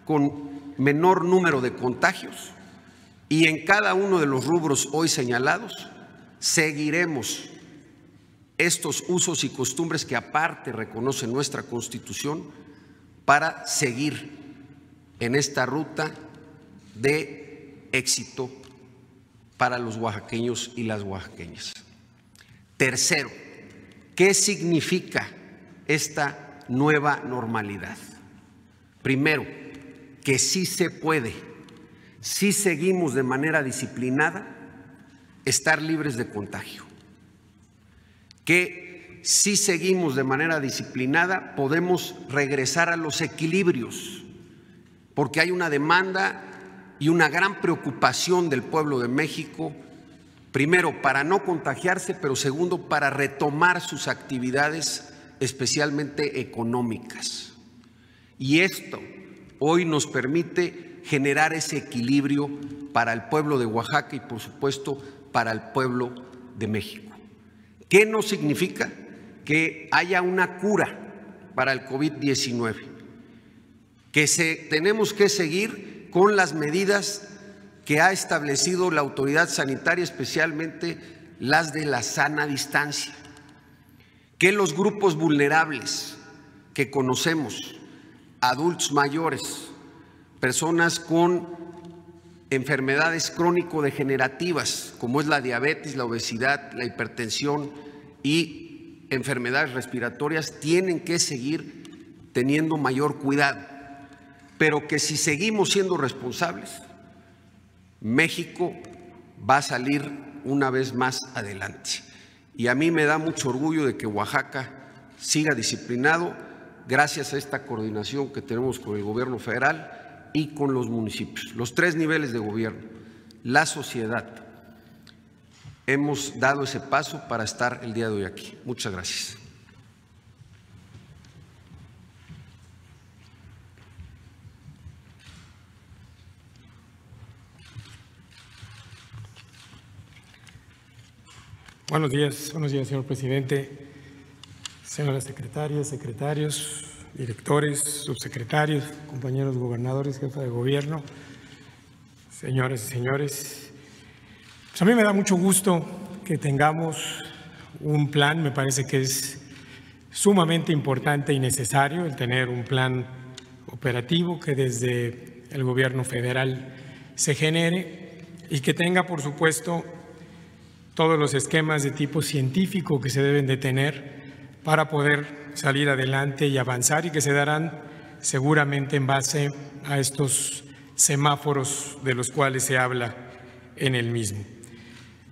con menor número de contagios, y en cada uno de los rubros hoy señalados seguiremos estos usos y costumbres que aparte reconoce nuestra Constitución para seguir en esta ruta de éxito para los oaxaqueños y las oaxaqueñas. Tercero, ¿qué significa esta nueva normalidad? Primero, que sí se puede, si seguimos de manera disciplinada, estar libres de contagio. Que si seguimos de manera disciplinada, podemos regresar a los equilibrios, porque hay una demanda y una gran preocupación del pueblo de México, primero para no contagiarse, pero segundo para retomar sus actividades, especialmente económicas. Y esto hoy nos permite generar ese equilibrio para el pueblo de Oaxaca y, por supuesto, para el pueblo de México. ¿Qué no significa? Que haya una cura para el COVID-19, que tenemos que seguir con las medidas que ha establecido la autoridad sanitaria, especialmente las de la sana distancia, que los grupos vulnerables que conocemos, adultos mayores, personas con enfermedades crónico-degenerativas, como es la diabetes, la obesidad, la hipertensión y enfermedades respiratorias, tienen que seguir teniendo mayor cuidado, pero que si seguimos siendo responsables, México va a salir una vez más adelante. Y a mí me da mucho orgullo de que Oaxaca siga disciplinado gracias a esta coordinación que tenemos con el gobierno federal y con los municipios, los 3 niveles de gobierno, la sociedad. Hemos dado ese paso para estar el día de hoy aquí. Muchas gracias. Buenos días, señor presidente, señoras secretarias, secretarios, directores, subsecretarios, compañeros gobernadores, jefa de gobierno, señoras y señores. Pues a mí me da mucho gusto que tengamos un plan, me parece que es sumamente importante y necesario el tener un plan operativo que desde el gobierno federal se genere y que tenga, por supuesto, todos los esquemas de tipo científico que se deben de tener para poder salir adelante y avanzar y que se darán seguramente en base a estos semáforos de los cuales se habla en el mismo.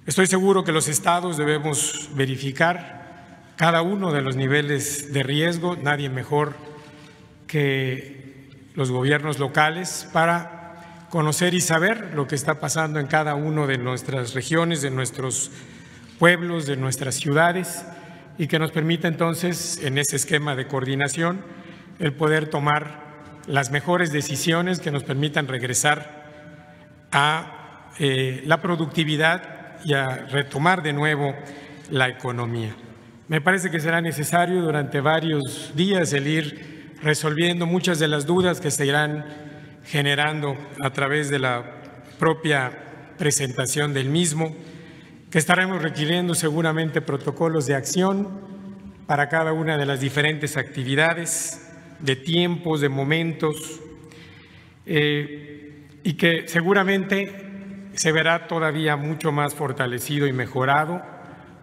Estoy seguro que los estados debemos verificar cada uno de los niveles de riesgo, nadie mejor que los gobiernos locales para conocer y saber lo que está pasando en cada una de nuestras regiones, de nuestros pueblos, de nuestras ciudades, y que nos permita entonces, en ese esquema de coordinación, el poder tomar las mejores decisiones que nos permitan regresar a la productividad y a retomar de nuevo la economía. Me parece que será necesario durante varios días el ir resolviendo muchas de las dudas que se irán generando a través de la propia presentación del mismo, que estaremos requiriendo seguramente protocolos de acción para cada una de las diferentes actividades, de tiempos, de momentos, y que seguramente se verá todavía mucho más fortalecido y mejorado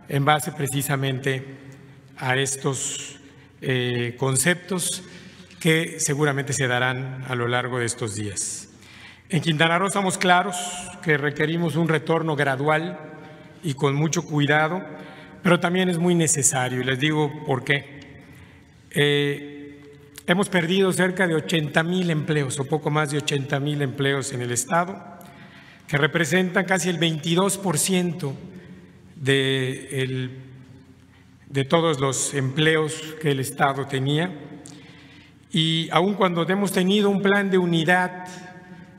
en base precisamente a estos conceptos que seguramente se darán a lo largo de estos días. En Quintana Roo estamos claros que requerimos un retorno gradual y con mucho cuidado, pero también es muy necesario, y les digo por qué. Hemos perdido cerca de 80,000 empleos, o poco más de 80,000 empleos en el estado, que representan casi el 22% de todos los empleos que el estado tenía. Y aun cuando hemos tenido un plan de unidad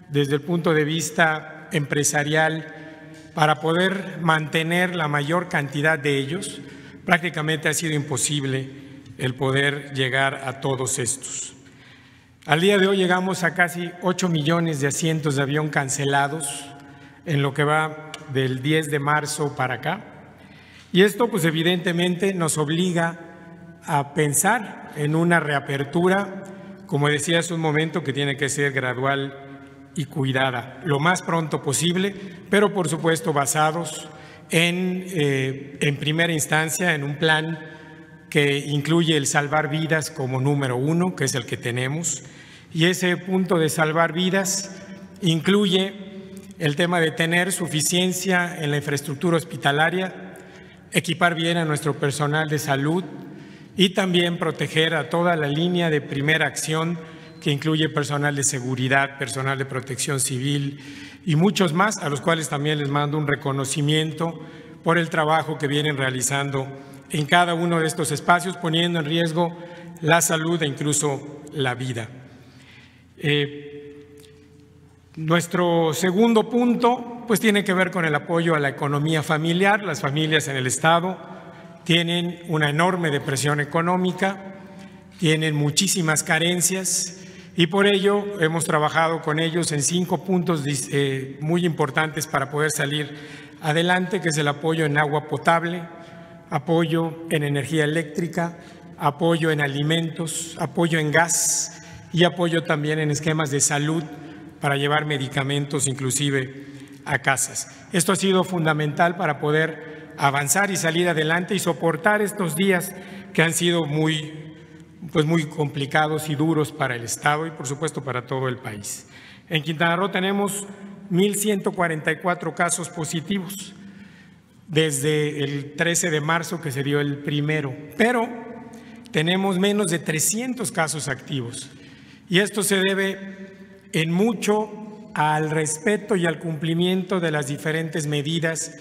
desde el punto de vista empresarial para poder mantener la mayor cantidad de ellos, prácticamente ha sido imposible el poder llegar a todos estos. Al día de hoy llegamos a casi 8 millones de asientos de avión cancelados en lo que va del 10 de marzo para acá. Y esto pues evidentemente nos obliga a pensar en una reapertura, como decía hace un momento, que tiene que ser gradual y cuidada, lo más pronto posible, pero por supuesto basados en primera instancia en un plan que incluye el salvar vidas como número 1, que es el que tenemos, y ese punto de salvar vidas incluye el tema de tener suficiencia en la infraestructura hospitalaria, equipar bien a nuestro personal de salud, y también proteger a toda la línea de primera acción que incluye personal de seguridad, personal de protección civil y muchos más, a los cuales también les mando un reconocimiento por el trabajo que vienen realizando en cada uno de estos espacios, poniendo en riesgo la salud e incluso la vida. Nuestro segundo punto pues tiene que ver con el apoyo a la economía familiar. Las familias en el estado tienen una enorme depresión económica, tienen muchísimas carencias y por ello hemos trabajado con ellos en 5 puntos muy importantes para poder salir adelante, que es el apoyo en agua potable, apoyo en energía eléctrica, apoyo en alimentos, apoyo en gas y apoyo también en esquemas de salud para llevar medicamentos inclusive a casas. Esto ha sido fundamental para poder avanzar y salir adelante y soportar estos días que han sido muy complicados y duros para el estado y por supuesto para todo el país. En Quintana Roo tenemos 1,144 casos positivos desde el 13 de marzo que se dio el primero, pero tenemos menos de 300 casos activos. Y esto se debe en mucho al respeto y al cumplimiento de las diferentes medidas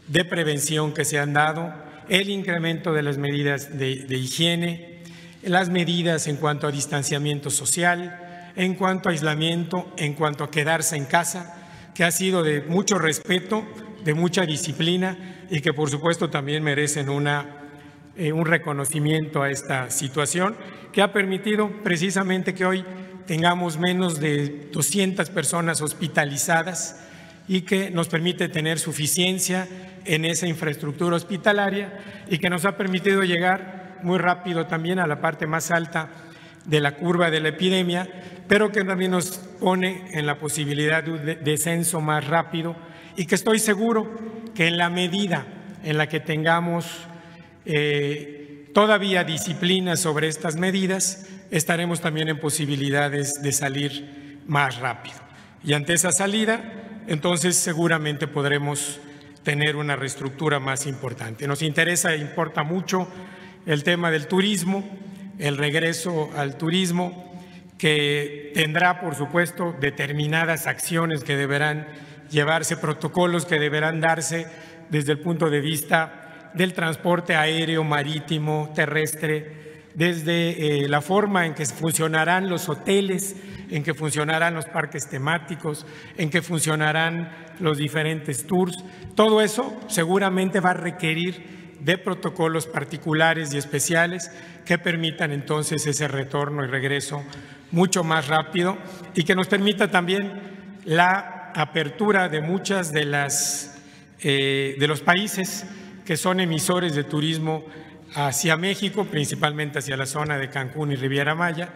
de prevención que se han dado, el incremento de las medidas de higiene, las medidas en cuanto a distanciamiento social, en cuanto a aislamiento, en cuanto a quedarse en casa, que ha sido de mucho respeto, de mucha disciplina y que por supuesto también merecen un reconocimiento a esta situación que ha permitido precisamente que hoy tengamos menos de 200 personas hospitalizadas y que nos permite tener suficiencia en esa infraestructura hospitalaria y que nos ha permitido llegar muy rápido también a la parte más alta de la curva de la epidemia, pero que también nos pone en la posibilidad de un descenso más rápido y que estoy seguro que en la medida en la que tengamos todavía disciplina sobre estas medidas, estaremos también en posibilidades de salir más rápido. Y ante esa salida, entonces seguramente podremos tener una reestructura más importante. Nos interesa e importa mucho el tema del turismo, el regreso al turismo, que tendrá, por supuesto, determinadas acciones que deberán llevarse, protocolos que deberán darse desde el punto de vista del transporte aéreo, marítimo, terrestre, desde la forma en que funcionarán los hoteles, en que funcionarán los parques temáticos, en que funcionarán los diferentes tours. Todo eso seguramente va a requerir de protocolos particulares y especiales que permitan entonces ese retorno y regreso mucho más rápido y que nos permita también la apertura de muchas de los países que son emisores de turismo hacia México, principalmente hacia la zona de Cancún y Riviera Maya,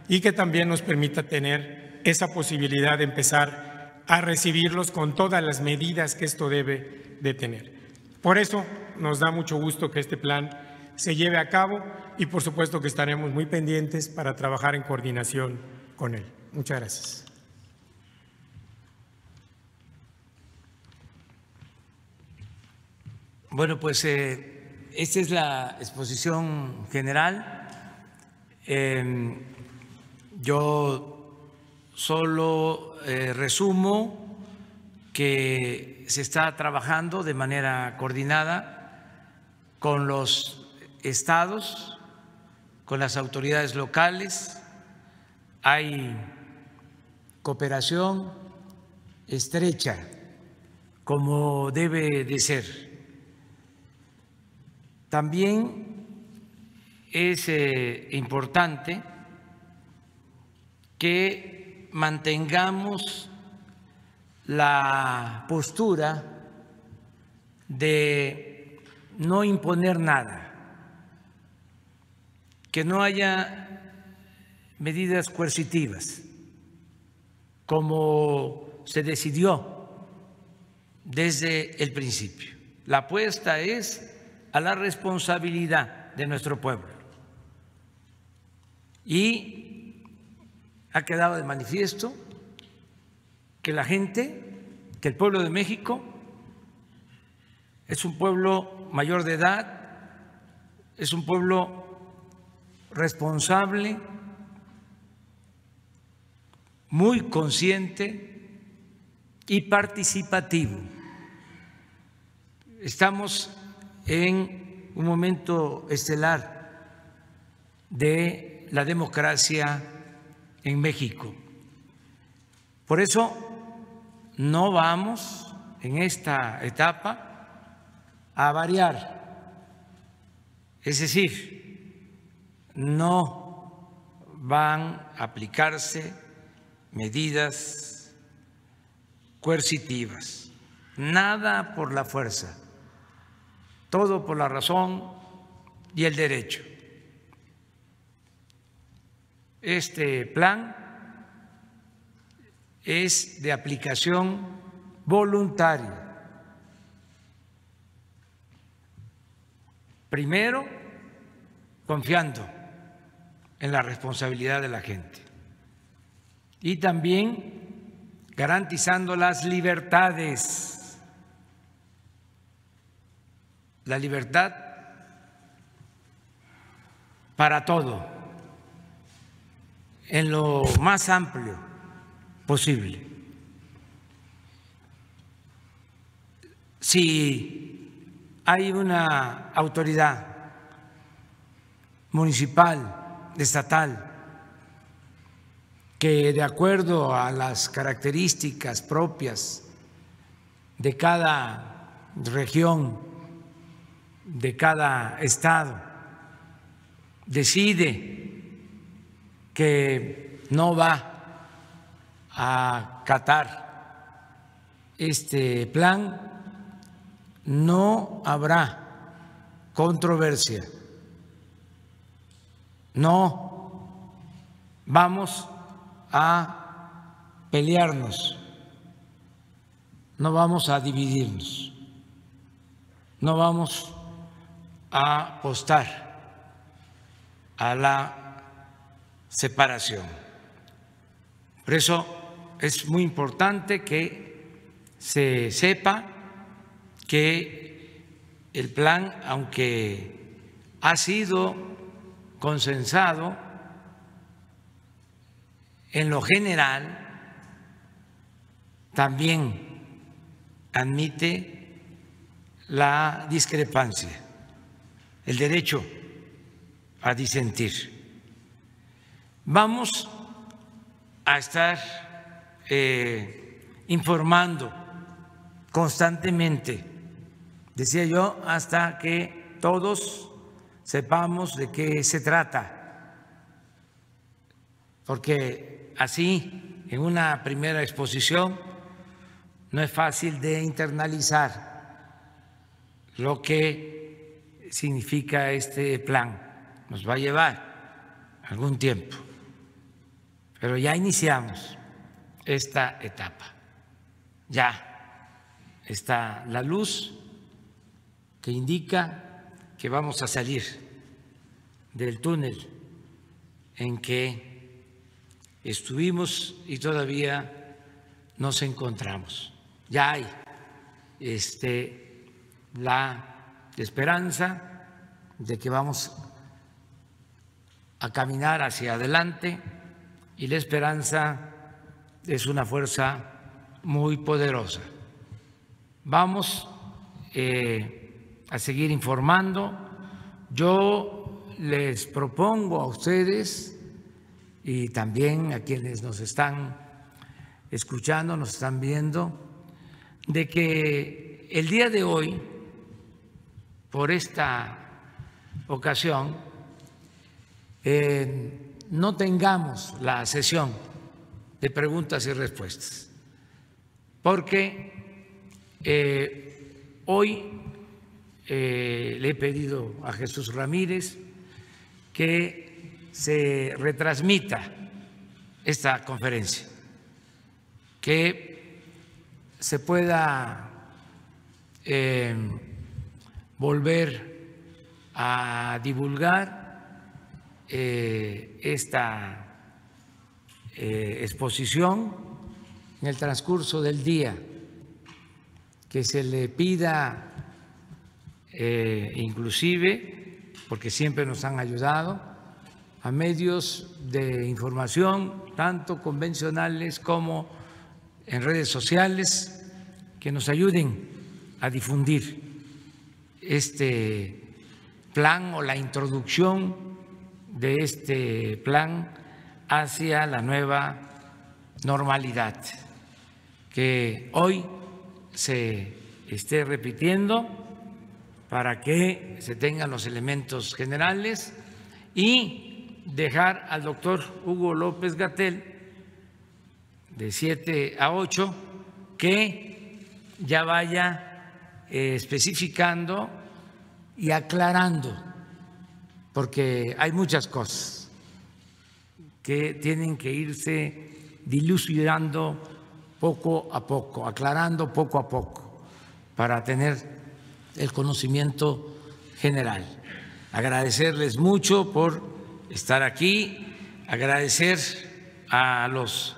y que también nos permita tener esa posibilidad de empezar a recibirlos con todas las medidas que esto debe de tener. Por eso nos da mucho gusto que este plan se lleve a cabo y por supuesto que estaremos muy pendientes para trabajar en coordinación con él. Muchas gracias. Bueno, pues esta es la exposición general. Yo solo resumo que se está trabajando de manera coordinada con los estados, con las autoridades locales. Hay cooperación estrecha, como debe de ser. También es importante que mantengamos la postura de no imponer nada, que no haya medidas coercitivas, como se decidió desde el principio. La apuesta es a la responsabilidad de nuestro pueblo. Y ha quedado de manifiesto que la gente, que el pueblo de México es un pueblo mayor de edad, es un pueblo responsable, muy consciente y participativo. Estamos en un momento estelar de la democracia en México. Por eso no vamos en esta etapa a variar, es decir, no van a aplicarse medidas coercitivas, nada por la fuerza, todo por la razón y el derecho. Este plan es de aplicación voluntaria. Primero, confiando en la responsabilidad de la gente y también garantizando las libertades. La libertad para todo, en lo más amplio posible. Si hay una autoridad municipal, estatal, que de acuerdo a las características propias de cada región, de cada estado, decide que no va a acatar este plan, no habrá controversia. No vamos a pelearnos, no vamos a dividirnos, no vamos a apostar a la separación. Por eso es muy importante que se sepa que el plan, aunque ha sido consensado, en lo general también admite la discrepancia, el derecho a disentir. Vamos a estar informando constantemente, decía yo, hasta que todos sepamos de qué se trata, porque así, en una primera exposición, no es fácil de internalizar lo que significa este plan. Nos va a llevar algún tiempo, pero ya iniciamos esta etapa. Ya está la luz que indica que vamos a salir del túnel en que estuvimos y todavía nos encontramos. Ya hay la esperanza de que vamos a caminar hacia adelante, y la esperanza es una fuerza muy poderosa. Vamos a seguir informando. Yo les propongo a ustedes y también a quienes nos están escuchando, nos están viendo, de que el día de hoy, por esta ocasión, no tengamos la sesión de preguntas y respuestas, porque hoy le he pedido a Jesús Ramírez que se retransmita esta conferencia, que se pueda volver a divulgar esta exposición en el transcurso del día, que se le pida inclusive, porque siempre nos han ayudado, a medios de información, tanto convencionales como en redes sociales, que nos ayuden a difundir este plan o la introducción de este plan hacia la nueva normalidad, que hoy se esté repitiendo para que se tengan los elementos generales y dejar al doctor Hugo López-Gatell de 7 a 8 que ya vaya especificando y aclarando, porque hay muchas cosas que tienen que irse dilucidando poco a poco, aclarando poco a poco, para tener el conocimiento general. Agradecerles mucho por estar aquí, agradecer a los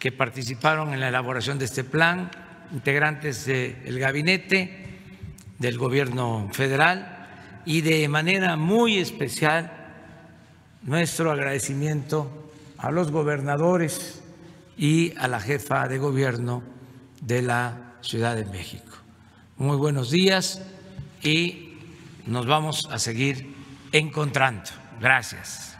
que participaron en la elaboración de este plan, integrantes del gabinete del gobierno federal, y de manera muy especial nuestro agradecimiento a los gobernadores y a la jefa de gobierno de la Ciudad de México. Muy buenos días y nos vamos a seguir encontrando. Gracias.